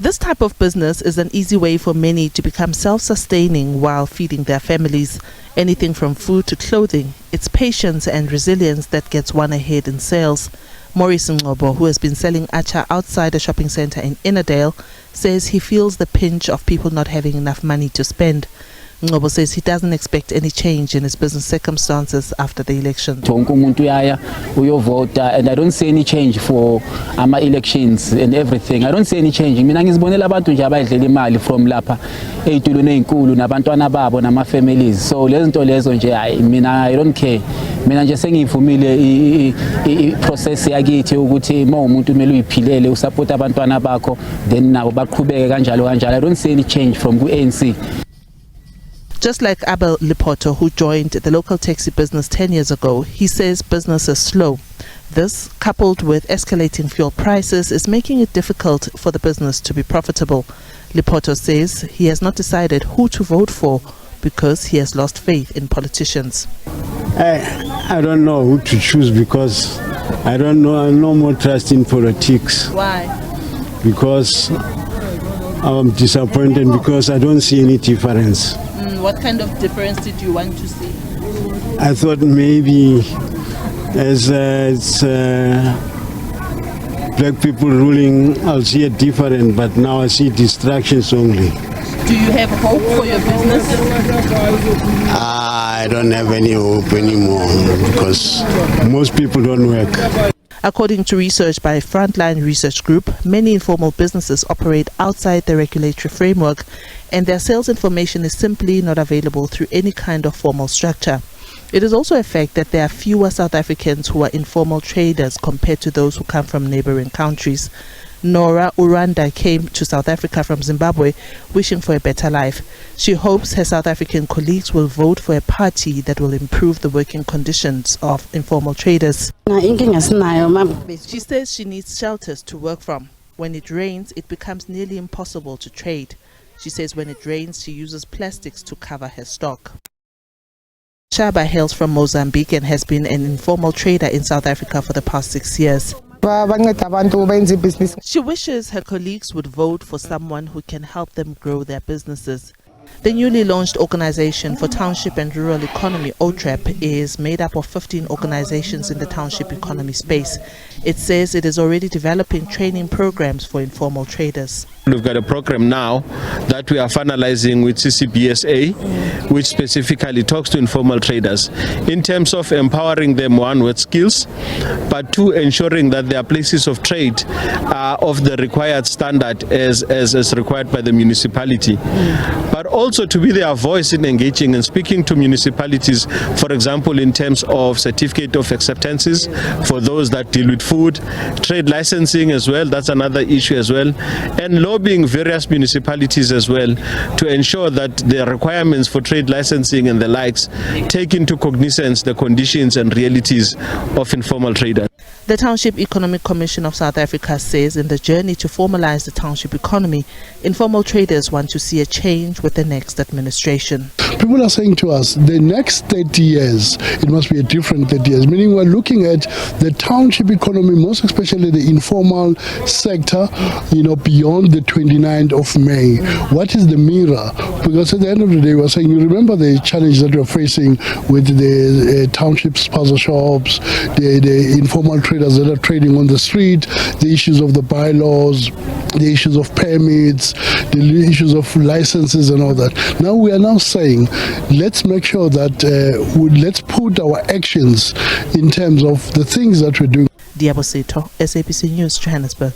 This type of business is an easy way for many to become self-sustaining while feeding their families. Anything from food to clothing, it's patience and resilience that gets one ahead in sales. Maurice Ngobo, who has been selling acha outside a shopping centre in Innerdale, says he feels the pinch of people not having enough money to spend. Ngobo says he doesn't expect any change in his business circumstances after the election. And I don't see any change for my elections and everything. I don't see any change. Mina ngizibonela abantu nje abayidlela imali from lapha eyitulweni ezinkulu nabantwana babo nama families. So lezi zinto lezo nje mina I don't care. Mina nje sengivumile I process yakithi ukuthi uma umuntu kumele uyiphilele usupport abantwana bakho then nabo baqhubeke kanjalo kanjalo. I don't see any change from ANC. Just like Abel Lipoto, who joined the local taxi business 10 years ago, he says business is slow. This, coupled with escalating fuel prices, is making it difficult for the business to be profitable. Lipoto says he has not decided who to vote for because he has lost faith in politicians. I don't know who to choose because I don't know, no more trust in politics. Why? Because I'm disappointed because I don't see any difference. What kind of difference did you want to see? I thought maybe as it's black people ruling, I'll see it different, but now I see distractions only. Do you have hope for your business? I don't have any hope anymore because most people don't work. According to research by Frontline Research Group, many informal businesses operate outside the regulatory framework and their sales information is simply not available through any kind of formal structure. It is also a fact that there are fewer South Africans who are informal traders compared to those who come from neighboring countries. Nora Uranda came to South Africa from Zimbabwe wishing for a better life. She hopes her South African colleagues will vote for a party that will improve the working conditions of informal traders. She says she needs shelters to work from. When it rains, it becomes nearly impossible to trade. She says when it rains, she uses plastics to cover her stock. Shaba hails from Mozambique and has been an informal trader in South Africa for the past 6 years. She wishes her colleagues would vote for someone who can help them grow their businesses. The newly launched Organization for Township and Rural Economy, OTREP, is made up of 15 organizations in the township economy space. It says it is already developing training programs for informal traders. We've got a program now that we are finalizing with CCBSA, which specifically talks to informal traders in terms of empowering them, one, with skills, but two, ensuring that their places of trade are of the required standard as required by the municipality. But also to be their voice in engaging and speaking to municipalities, for example, in terms of certificate of acceptances for those that deal with food, trade licensing as well, that's another issue as well, and lobbying various municipalities as well to ensure that the requirements for trade licensing and the likes take into cognizance the conditions and realities of informal traders. The Township Economic Commission of South Africa says in the journey to formalize the township economy, informal traders want to see a change with the next administration. People are saying to us, the next 30 years, it must be a different 30 years, meaning we're looking at the township economy, most especially the informal sector, beyond the 29th of May. What is the mirror? Because at the end of the day, we're saying, you remember the challenge that we're facing with the township spaza shops, the informal traders that are trading on the street, the issues of the bylaws, the issues of permits, the issues of licenses and all that. Now we are now saying, let's make sure that let's put our actions in terms of the things that we're doing. Diabo Seto, SABC News, Johannesburg.